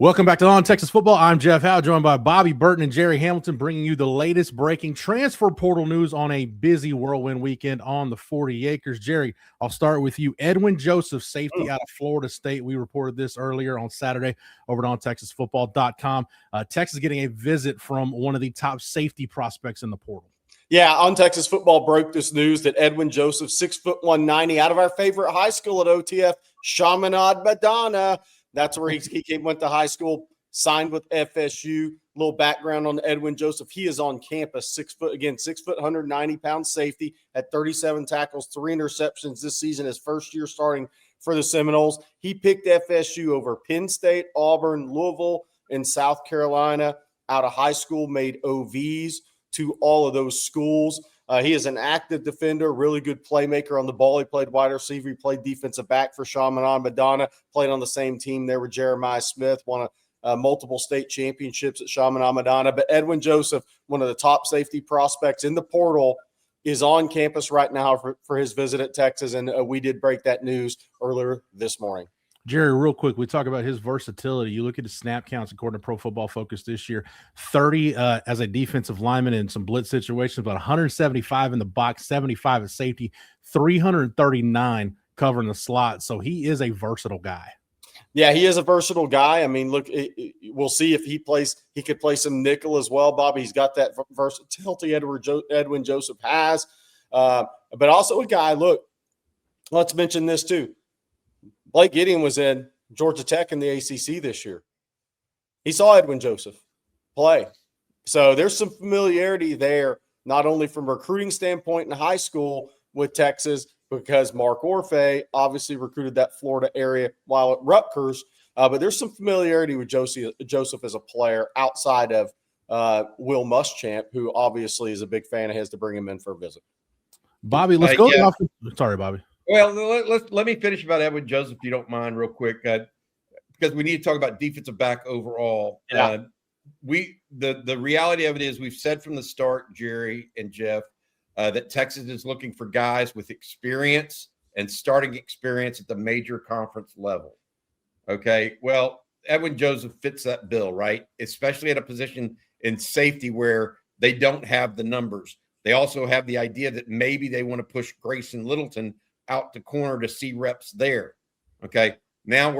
Welcome back to On Texas Football. I'm Jeff Howe, joined by Bobby Burton and Gerry Hamilton, bringing you the latest breaking transfer portal news on a busy whirlwind weekend on the 40 acres. Gerry, I'll start with you. Edwin Joseph, safety out of Florida State. We reported this earlier on Saturday over at ontexasfootball.com. Texas getting a visit from one of the top safety prospects in the portal. Yeah, On Texas Football broke this news that Edwin Joseph, 6'1", 190, out of our favorite high school at OTF, Chaminade, Madonna. That's where he went to high school, signed with FSU. Little background on Edwin Joseph. He is on campus, 6 foot, 190-pound safety, had 37 tackles, 3 interceptions this season, his first year starting for the Seminoles. He picked FSU over Penn State, Auburn, Louisville, and South Carolina. Out of high school, made OVs to all of those schools. He is an active defender, really good playmaker on the ball. He played wide receiver. He played defensive back for Chaminade Madonna, played on the same team there with Jeremiah Smith, won multiple state championships at Chaminade Madonna. But Edwin Joseph, one of the top safety prospects in the portal, is on campus right now for his visit at Texas, and we did break that news earlier this morning. Gerry, real quick, we talk about his versatility. You look at his snap counts according to Pro Football Focus this year, 30 as a defensive lineman in some blitz situations, about 175 in the box, 75 at safety, 339 covering the slot. So he is a versatile guy. Yeah, he is a versatile guy. I mean, look, we'll see if he could play some nickel as well, Bobby. He's got that versatility Edwin Joseph has. But also a guy, look, let's mention this too. Blake Gideon was in Georgia Tech in the ACC this year. He saw Edwin Joseph play. So there's some familiarity there, not only from a recruiting standpoint in high school with Texas, because Mark Orfe obviously recruited that Florida area while at Rutgers, but there's some familiarity with Joseph as a player outside of Will Muschamp, who obviously is a big fan of his, to bring him in for a visit. Bobby, let's go. Yeah. Sorry, Bobby. Well, let me finish about Edwin Joseph, if you don't mind, real quick, because we need to talk about defensive back overall. Yeah. The reality of it is we've said from the start, Gerry and Jeff, that Texas is looking for guys with experience and starting experience at the major conference level. Okay, well, Edwin Joseph fits that bill, right? Especially at a position in safety where they don't have the numbers. They also have the idea that maybe they want to push Grayson Littleton out the corner to see reps there. Okay. Now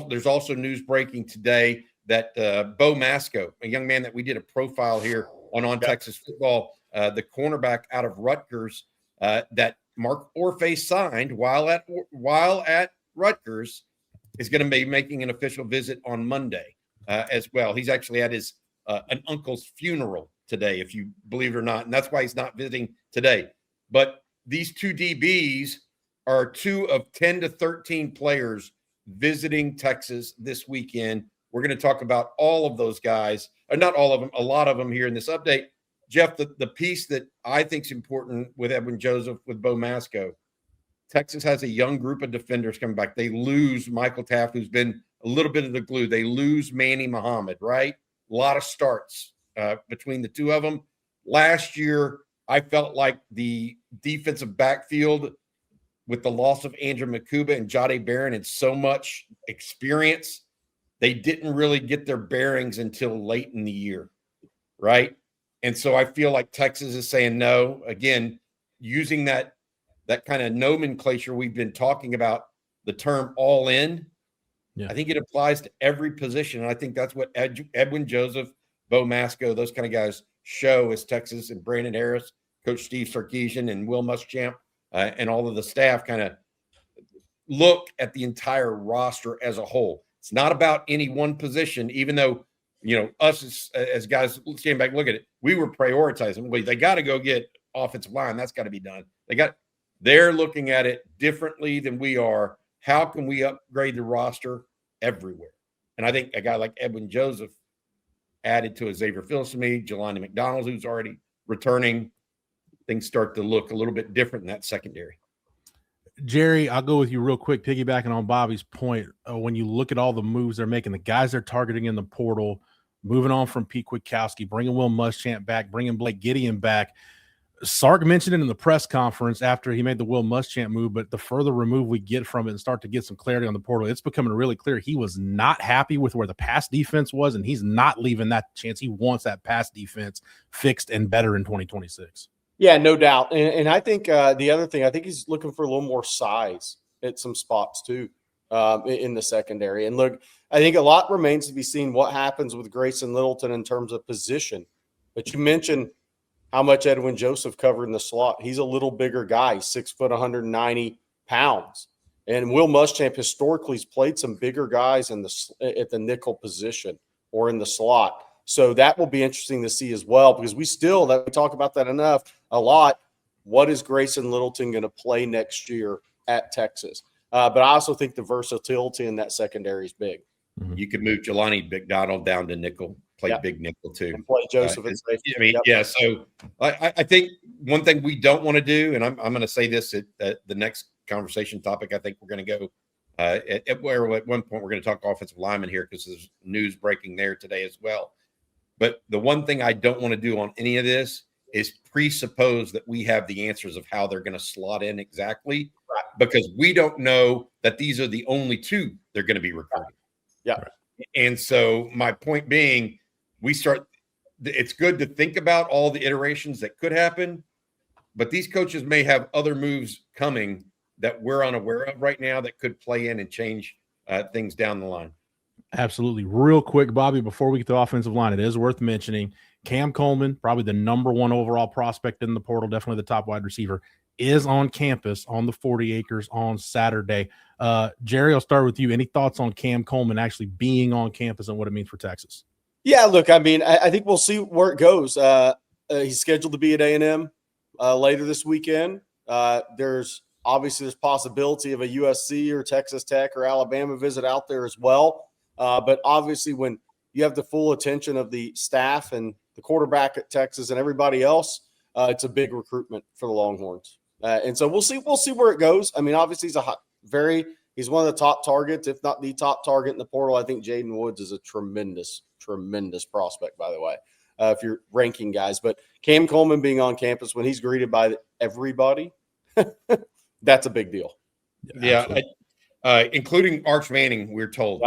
there's also news breaking today that Bo Masco, a young man that we did a profile here on Texas Football, the cornerback out of Rutgers, that Mark Orfe signed while at Rutgers, is going to be making an official visit on Monday as well. He's actually at his an uncle's funeral today, if you believe it or not, and that's why he's not visiting today. But these two DBs are 2 of 10 to 13 players visiting Texas this weekend. We're going to talk about all of those guys, or not all of them, a lot of them here in this update. Jeff, the piece that I think is important with Edwin Joseph, with Bo Masco, Texas has a young group of defenders coming back. They lose Michael Taft, who's been a little bit of the glue. They lose Manny Muhammad, right? A lot of starts between the two of them. Last year, I felt like the defensive backfield, with the loss of Andrew Makuba and Jade Barron and so much experience, they didn't really get their bearings until late in the year, right? And so I feel like Texas is saying no. Again, using that kind of nomenclature we've been talking about, the term all in, yeah. I think it applies to every position. And I think that's what Edwin Joseph, Bo Masco, those kind of guys show as Texas, and Brandon Harris, Coach Steve Sarkisian, and Will Muschamp, and all of the staff kind of look at the entire roster as a whole. It's not about any one position, even though, us as guys standing back, look at it, we were prioritizing. Wait, they got to go get offensive line. That's got to be done. They're looking at it differently than we are. How can we upgrade the roster everywhere? And I think a guy like Edwin Joseph, added to a Xavier Phillips to me, Jelani McDonald, who's already returning, things start to look a little bit different in that secondary. Gerry, I'll go with you real quick, piggybacking on Bobby's point. When you look at all the moves they're making, the guys they're targeting in the portal, moving on from Pete Kwiatkowski, bringing Will Muschamp back, bringing Blake Gideon back, Sark mentioned it in the press conference after he made the Will Muschamp move, but the further removed we get from it and start to get some clarity on the portal, it's becoming really clear he was not happy with where the pass defense was, and he's not leaving that chance. He wants that pass defense fixed and better in 2026. Yeah, no doubt. And I think the other thing, I think he's looking for a little more size at some spots too in the secondary. And look, I think a lot remains to be seen what happens with Grayson Littleton in terms of position. But you mentioned how much Edwin Joseph covered in the slot. He's a little bigger guy, 6 foot, 190 pounds. And Will Muschamp historically has played some bigger guys at the nickel position or in the slot. So that will be interesting to see as well, because we talk about that a lot. What is Grayson Littleton going to play next year at Texas? But I also think the versatility in that secondary is big. You could move Jelani McDonald down to nickel, play big nickel too. And play Joseph at safety. I mean, So I think one thing we don't want to do, and I'm going to say this at the next conversation topic, I think we're going to go at one point we're going to talk offensive lineman here because there's news breaking there today as well. But the one thing I don't want to do on any of this is presuppose that we have the answers of how they're going to slot in exactly, because we don't know that these are the only two they're going to be recruiting. Yeah. And so my point being, it's good to think about all the iterations that could happen, but these coaches may have other moves coming that we're unaware of right now that could play in and change things down the line. Absolutely. Real quick, Bobby, before we get to the offensive line, it is worth mentioning Cam Coleman, probably the #1 overall prospect in the portal, definitely the top wide receiver, is on campus on the 40 acres on Saturday. Gerry, I'll start with you. Any thoughts on Cam Coleman actually being on campus and what it means for Texas? Yeah, look, I mean, I think we'll see where it goes. He's scheduled to be at A&M later this weekend. There's possibility of a USC or Texas Tech or Alabama visit out there as well. But obviously when you have the full attention of the staff and the quarterback at Texas and everybody else, it's a big recruitment for the Longhorns. And so we'll see where it goes. I mean, obviously he's one of the top targets, if not the top target in the portal. I think Jaden Woods is a tremendous prospect, by the way, if you're ranking guys. But Cam Coleman being on campus when he's greeted by everybody, that's a big deal. Yeah. Including Arch Manning, we're told,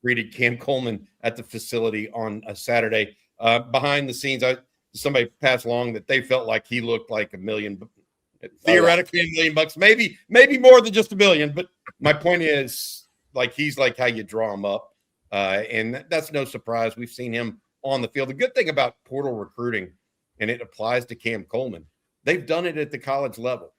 greeted Cam Coleman at the facility on a Saturday. Behind the scenes, somebody passed along that they felt like he looked like $1 million, theoretically $1 million, maybe more than just $1 million. But my point is, like, he's like how you draw him up, and that's no surprise. We've seen him on the field. The good thing about portal recruiting, and it applies to Cam Coleman, they've done it at the college level.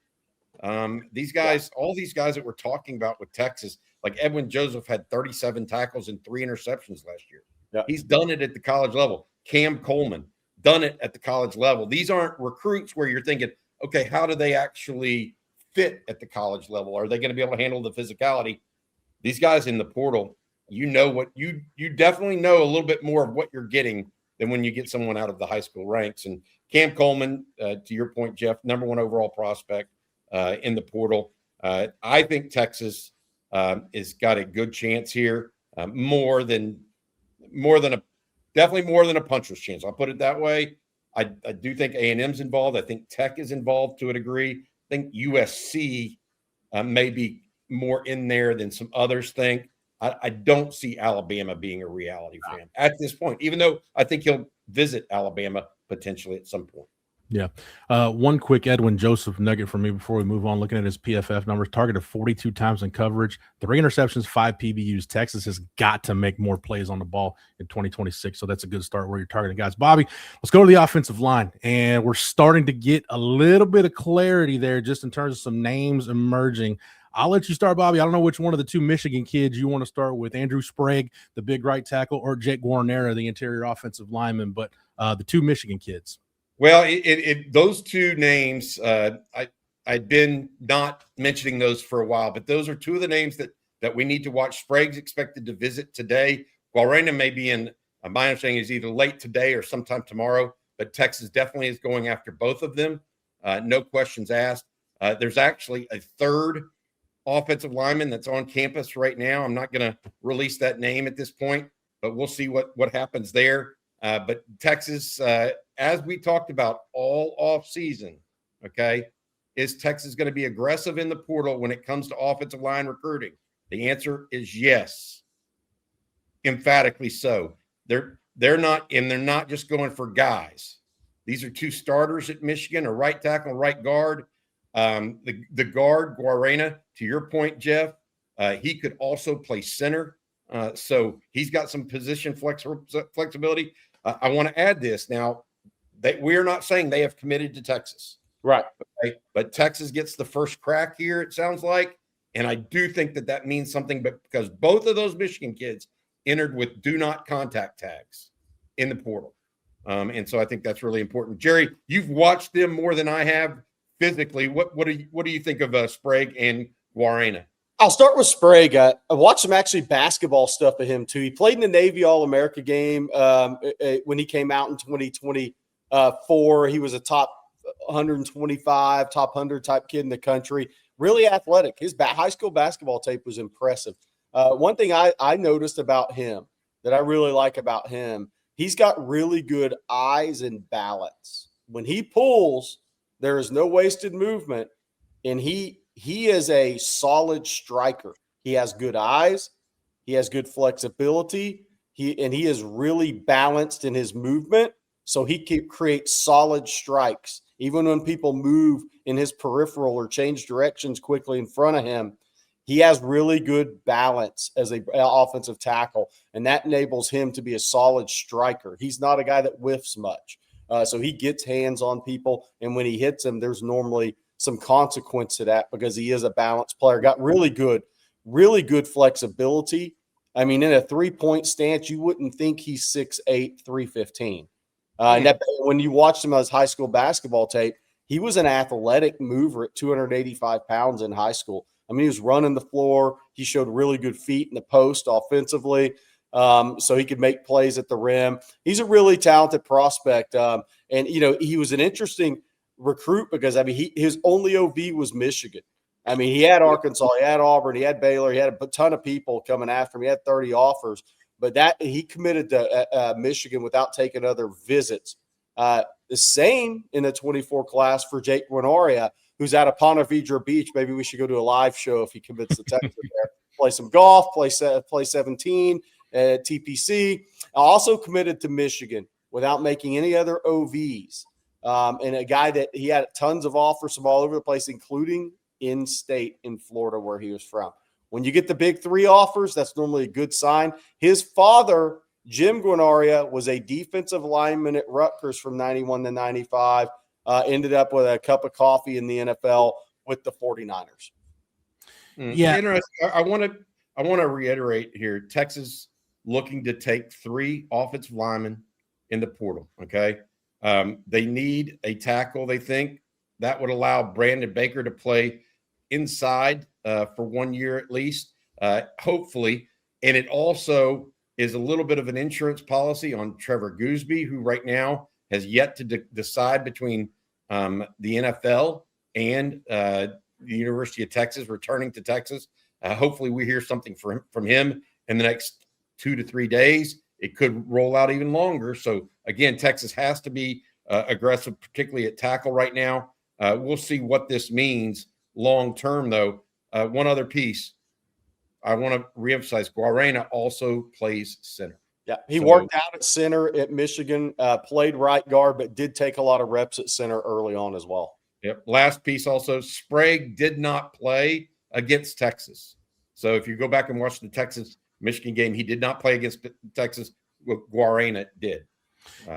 These guys, all these guys that we're talking about with Texas, like Edwin Joseph had 37 tackles and 3 interceptions last year. Yeah. He's done it at the college level. Cam Coleman done it at the college level. These aren't recruits where you're thinking, okay, how do they actually fit at the college level? Are they going to be able to handle the physicality? These guys in the portal, you definitely know a little bit more of what you're getting than when you get someone out of the high school ranks. And Cam Coleman, to your point, Jeff, number 1 overall prospect in the portal. I think Texas has got a good chance here, definitely more than a puncher's chance. I'll put it that way. I do think A&M's involved. I think Tech is involved to a degree. I think USC may be more in there than some others think. I don't see Alabama being a reality for him at this point, even though I think he'll visit Alabama potentially at some point. Yeah. One quick Edwin Joseph nugget for me before we move on. Looking at his PFF numbers, targeted 42 times in coverage, 3 interceptions, 5 PBUs. Texas has got to make more plays on the ball in 2026. So that's a good start where you're targeting guys. Bobby, let's go to the offensive line. And we're starting to get a little bit of clarity there just in terms of some names emerging. I'll let you start, Bobby. I don't know which one of the 2 Michigan kids you want to start with, Andrew Sprague, the big right tackle, or Jake Guarnera, the interior offensive lineman, but the 2 Michigan kids. Well, those 2 names, I'd been not mentioning those for a while, but those are 2 of the names that we need to watch. Sprague's expected to visit today. Guarnera may be in, my understanding is either late today or sometime tomorrow, but Texas definitely is going after both of them. No questions asked. There's actually a 3rd offensive lineman that's on campus right now. I'm not going to release that name at this point, but we'll see what happens there. But Texas, as we talked about all off season, okay? Is Texas going to be aggressive in the portal when it comes to offensive line recruiting? The answer is yes, emphatically so. They're not just going for guys. These are two starters at Michigan, a right tackle, right guard. The guard, Guarena, to your point, Jeff, he could also play center. So he's got some position flexibility. I want to add this now that we're not saying they have committed to Texas. Right. Okay? But Texas gets the first crack here, it sounds like. And I do think that means something, but because both of those Michigan kids entered with do not contact tags in the portal. And so I think that's really important. Gerry, you've watched them more than I have physically. What do you think of Sprague and Guarena? I'll start with Sprague. I watched some actually basketball stuff of him too. He played in the Navy All-America game when he came out in 2024. He was a top 125, top 100 type kid in the country. Really athletic. His high school basketball tape was impressive. One thing I noticed about him that I really like about him, he's got really good eyes and balance. When he pulls, there is no wasted movement, and he is a solid striker. He has good eyes. He has good flexibility. He is really balanced in his movement, so he can create solid strikes. Even when people move in his peripheral or change directions quickly in front of him, he has really good balance as an offensive tackle, and that enables him to be a solid striker. He's not a guy that whiffs much. So he gets hands on people, and when he hits them, there's normally some consequence to that because he is a balanced player. Got really good flexibility. I mean, in a three-point stance, you wouldn't think he's 6'8", 315. And that, when you watched him on his high school basketball tape, he was an athletic mover at 285 pounds in high school. I mean, he was running the floor. He showed really good feet in the post offensively, so he could make plays at the rim. He's a really talented prospect. And, he was an interesting recruit because, I mean, his only OV was Michigan. I mean, he had Arkansas, he had Auburn, he had Baylor, he had a ton of people coming after him. He had 30 offers. But he committed to Michigan without taking other visits. The same in the 24 class for Jake Winaria, who's out of Ponte Vedra Beach. Maybe we should go to a live show if he commits to Texas there. Play some golf, play 17 at TPC. Also committed to Michigan without making any other OVs. And a guy that he had tons of offers from all over the place, including in-state in Florida where he was from. When you get the big three offers, that's normally a good sign. His father, Jim Guarena, was a defensive lineman at Rutgers from 91 to 95, ended up with a cup of coffee in the NFL with the 49ers. Yeah. Interesting. I want to reiterate here, Texas looking to take 3 offensive linemen in the portal, okay? They need a tackle, they think. That would allow Brandon Baker to play inside for 1 year at least, hopefully. And it also is a little bit of an insurance policy on Trevor Gooseby, who right now has yet to decide between the NFL and the University of Texas, returning to Texas. Hopefully we hear something from him in the next 2 to 3 days. It could roll out even longer. So, again, Texas has to be aggressive, particularly at tackle right now. We'll see what this means long term, though. One other piece I want to reemphasize: Guarena also plays center. Yeah, he worked out at center at Michigan, played right guard, but did take a lot of reps at center early on as well. Yep. Last piece also: Sprague did not play against Texas. So if you go back and watch the Texas-Michigan game, he did not play against Texas. Guarena did.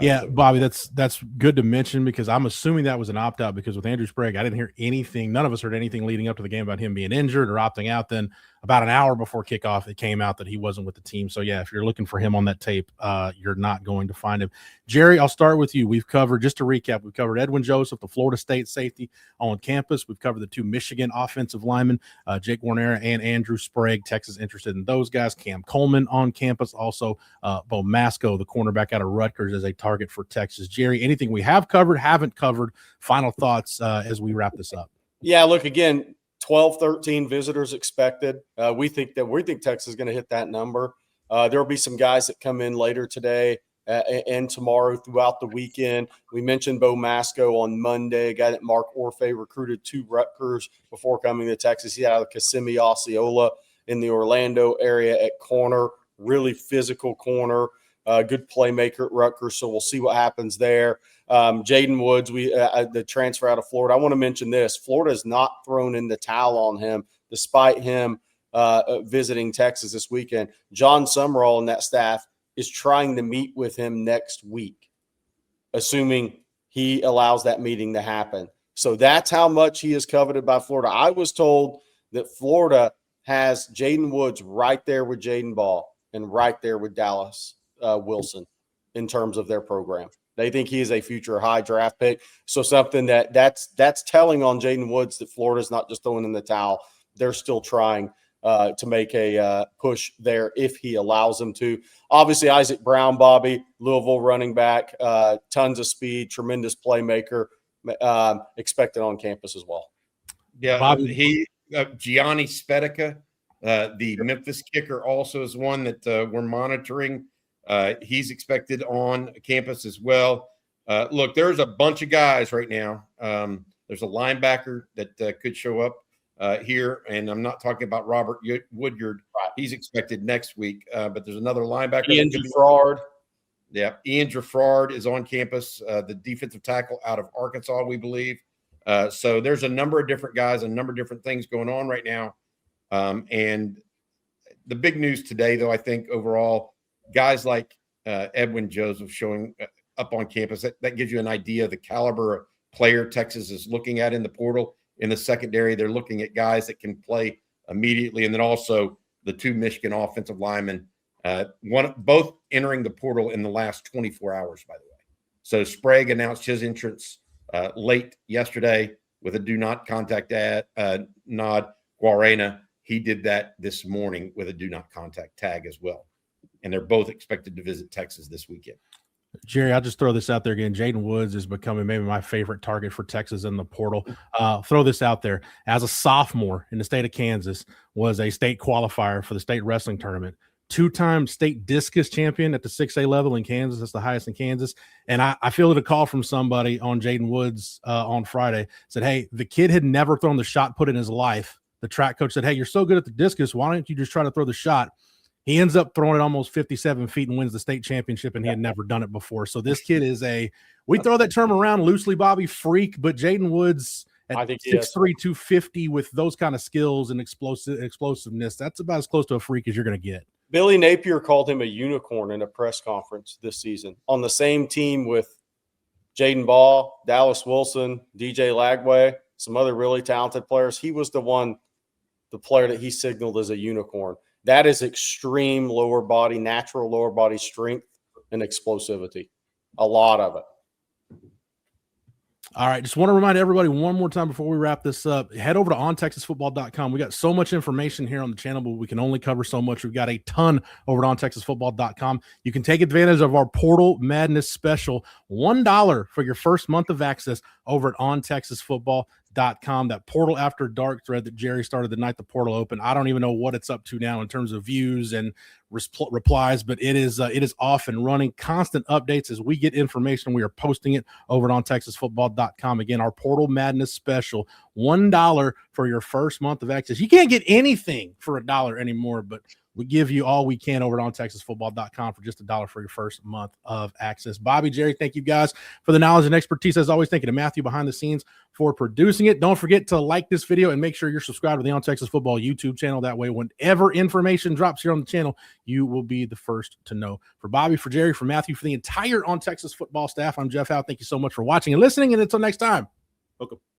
So Bobby, that's good to mention because I'm assuming that was an opt-out because with Andrew Sprague, I didn't hear anything. None of us heard anything leading up to the game about him being injured or opting out. Then about an hour before kickoff, it came out that he wasn't with the team. So, yeah, if you're looking for him on that tape, you're not going to find him. Gerry, I'll start with you. We've covered, just to recap, we've covered Edwin Joseph, the Florida State safety on campus. We've covered the 2 Michigan offensive linemen, Jake Guarena and Andrew Sprague. Texas interested in those guys. Cam Coleman on campus. Also, Bo Masco, the cornerback out of Rutgers, is a target for Texas. Gerry, anything we have covered, haven't covered? Final thoughts as we wrap this up. Yeah, look, again, 12, 13 visitors expected. We think Texas is going to hit that number. There will be some guys that come in later today and tomorrow throughout the weekend. We mentioned Bo Masco on Monday, a guy that Mark Orfe recruited to Rutgers before coming to Texas. He's out of Kissimmee, Osceola in the Orlando area at corner, really physical corner, good playmaker at Rutgers. So we'll see what happens there. Jaden Woods, the transfer out of Florida. I want to mention this. Florida has not thrown in the towel on him despite him visiting Texas this weekend. John Summerall and that staff is trying to meet with him next week, assuming he allows that meeting to happen. So that's how much he is coveted by Florida. I was told that Florida has Jaden Woods right there with Jaden Ball and right there with Dallas Wilson in terms of their program. They think he is a future high draft pick. So something that's telling on Jaden Woods that Florida's not just throwing in the towel. They're still trying to make a push there if he allows them to. Obviously, Isaac Brown, Bobby, Louisville running back, tons of speed, tremendous playmaker, expected on campus as well. Yeah, Bobby. Gianni Spedica, the Memphis kicker, also is one that we're monitoring. He's expected on campus as well. Look, there's a bunch of guys right now. There's a linebacker that could show up here, and I'm not talking about Robert Woodyard. He's expected next week, but there's another linebacker. Ian Gerard. Yeah, Ian Gerard is on campus, the defensive tackle out of Arkansas, we believe. So there's a number of different guys, a number of different things going on right now. And the big news today, though, I think overall, guys like Edwin Joseph showing up on campus, that gives you an idea of the caliber of player Texas is looking at in the portal. In the secondary, they're looking at guys that can play immediately. And then also the two Michigan offensive linemen, both entering the portal in the last 24 hours, by the way. So Sprague announced his entrance late yesterday with a do not contact nod. Guarena, he did that this morning with a do not contact tag as well. And they're both expected to visit Texas this weekend. Gerry, I'll just throw this out there again. Jaden Woods is becoming maybe my favorite target for Texas in the portal. Throw this out there. As a sophomore in the state of Kansas, was a state qualifier for the state wrestling tournament. 2-time state discus champion at the 6A level in Kansas. That's the highest in Kansas. And I fielded a call from somebody on Jaden Woods on Friday. Said, hey, the kid had never thrown the shot put in his life. The track coach said, hey, you're so good at the discus. Why don't you just try to throw the shot? He ends up throwing it almost 57 feet and wins the state championship, and he had never done it before. So this kid is we throw that term around loosely, Bobby, freak, but Jaden Woods at 6'3", 250 with those kind of skills and explosiveness, that's about as close to a freak as you're going to get. Billy Napier called him a unicorn in a press conference this season on the same team with Jaden Ball, Dallas Wilson, DJ Lagway, some other really talented players. He was the player that he signaled as a unicorn. That is extreme natural lower body strength and explosivity. A lot of it. All right, just want to remind everybody one more time before we wrap this up, head over to ontexasfootball.com. We got so much information here on the channel, but we can only cover so much. We've got a ton over at ontexasfootball.com. You can take advantage of our Portal Madness special, $1 for your first month of access over at ontexasfootball.com. That Portal After Dark thread that Gerry started the night the portal opened. I don't even know what it's up to now in terms of views and replies, but it is off and running. Constant updates as we get information. We are posting it over at ontexasfootball.com. Again, our Portal Madness special, $1 for your first month of access. You can't get anything for $1 anymore, but we give you all we can over at ontexasfootball.com for just $1 for your first month of access. Bobby, Gerry, thank you guys for the knowledge and expertise. As always, thank you to Matthew behind the scenes for producing it. Don't forget to like this video and make sure you're subscribed to the On Texas Football YouTube channel. That way, whenever information drops here on the channel, you will be the first to know. For Bobby, for Gerry, for Matthew, for the entire On Texas Football staff, I'm Jeff Howe. Thank you so much for watching and listening. And until next time, welcome.